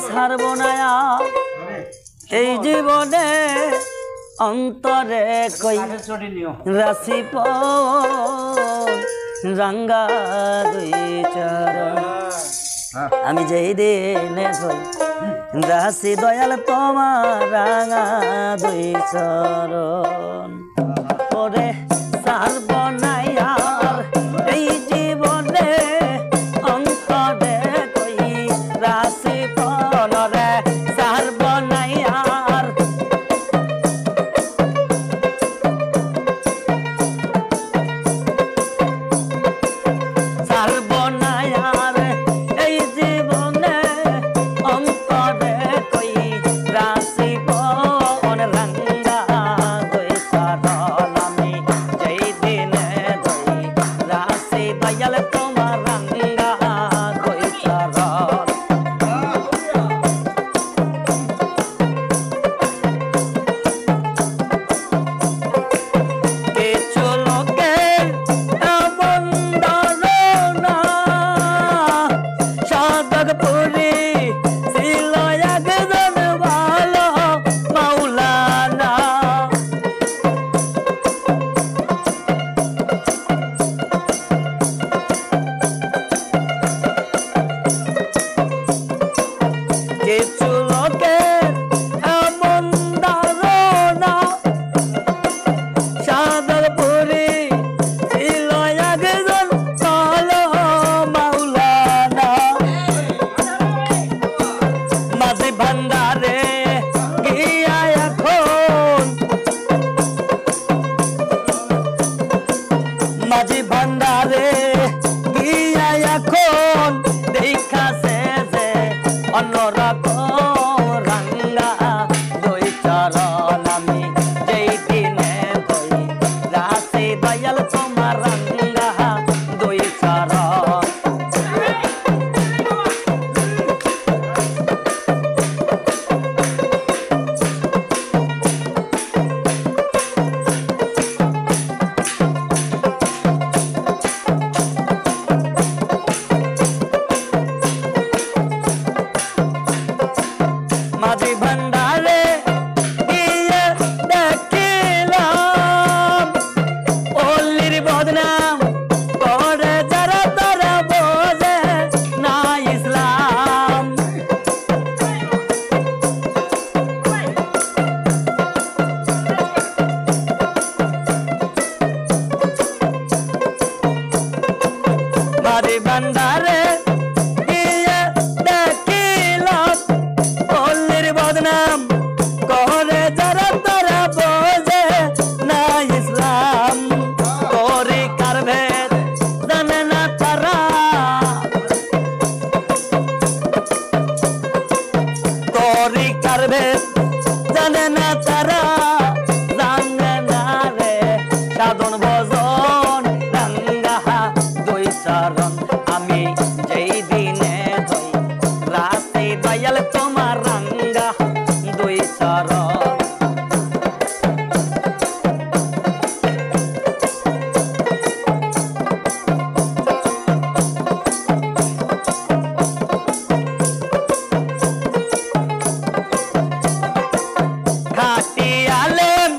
ছাড়ব না এই জীবনে অন্তরে কই রাশি রাঙ্গা দুই চরণ আমি যেই দিনে কই রাশি দয়াল তোমার রাঙা দুই চরণ ওরে ছাড়ব না আর এই জীবনে অন্তরে কই রাশি রে ছাড়ব না আর ছাড়ব না আর এই জীবনে অন্তরে কই রাশি রাঙ্গা দুই চরণ আমি যেই দিনে ধরি রাশি দয়াল তোমার রাঙ্গা দুই চরণ কিছু লোকে এমন ধারণা সাধকপুরী ছিল একজন ভালো মাওলানা কিছু লোকে এমন ধারণা সাধকপুরী ছিল একজন ভালো মাওলানা মাঝি ভান্ডারে গিয়া এখন মাঝি ভান্ডারে গিয়া এখন দেখাছে যে অন্যরকম রাঙ্গা দুই চরণ আমি যেই দিনে ধরি রাশি দয়াল তোমার রাঙ্গা দুই চরণ মাঝি ভান্ডারে গিয়ে দেখিলাম অলির বদনাম করে যারা তারা বোঝে না ইসলাম মাঝি ভান্ডারে গিয়ে দেখিলাম অলির বদনাম করে যারা তারা বোঝে না ইসলাম করি কার ভেদ জানে না তারা করি কার ভেদ জানে না তারা জানে না রে সাধন ভজন রাঙ্গা দুই চরণ আমি যেই দিনে ধরি রাশি দয়াল তোমার রাঙ্গা দুই চরণ খাটি আলেম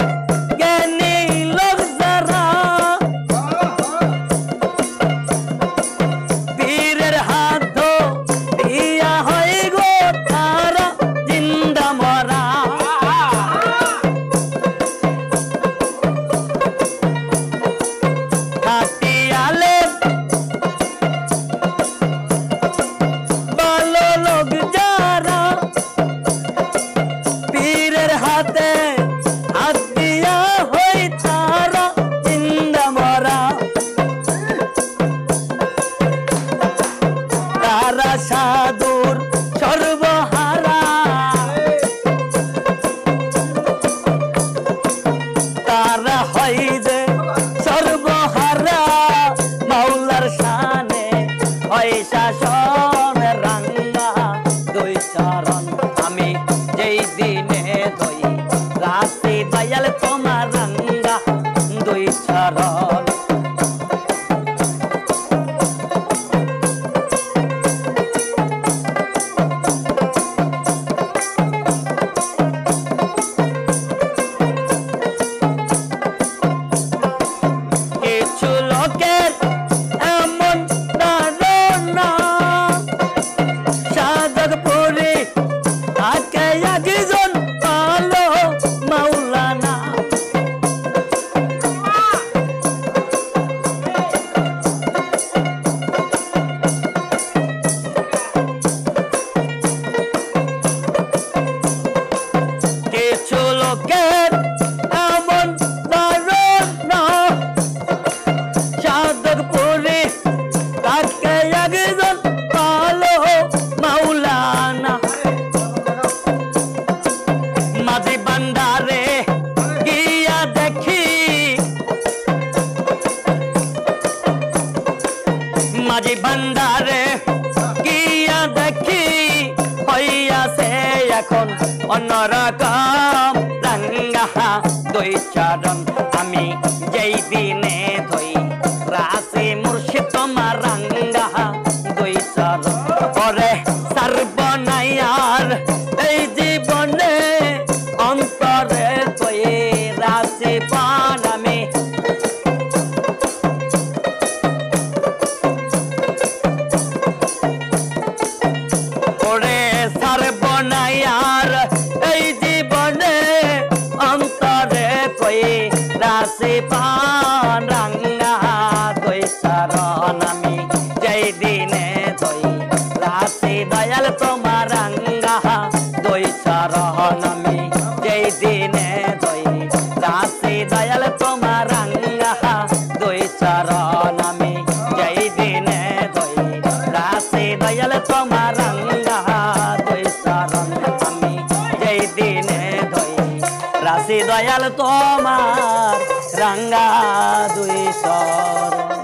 জ্ঞানী লোক যারা পীরের হাত দিয়া হয় গো তারা জিন্দা মরা খাটি আলেম ভালো লোক যারা পীরের হাতে হাত দিয়া হই তারা জিন্দা মরা তারা সাধুর সর্বহারা তারা হয় যে সর্বহারা মাওলার শানে হয় শাসন রাঙ্গা দুই চরণ আমি যেই দিনে ধরি রাশি দয়াল তোমার রাঙ্গা দুই চরণ সাধকপুরি তাকে একজন পালো মাওলানা কিছু লোকের এমন ধারণা সাধকপুরি তাকে একজন পালো মাওলানা মাঝি বান্দারে গিয়া দেখি মাঝি বান্দারে গিয়া দেখি হইয়াছে এখন অন্যরকম রাঙ্গা দুই চরণ আমি যেই দিনে ধই রাসে মুর্শিদ তোমার রাঙ্গা দুই চরণ পরে সর্বনায়ার এই জীবনে অন্তরে তুই রাসে পান আমি ওরে সর্বনায়ার এই জীবনে অন্তরে তুই রাসে পান রাঙ্গা দুই চরণ আমি যেই দিনে ধই রাসে দয়াল তোমার রাঙ্গা দুই চরণ আমি যেই দিনে ধই রাসে দয়াল তোমার রাঙ্গা দুই চরণ আমি যেই দিনে ধই রাসে দয়াল তোমার রাঙ্গা দুই চরণ আমি যেই দিনে ধই রাসে দয়াল তোমার রাঙ্গা দুই চরণ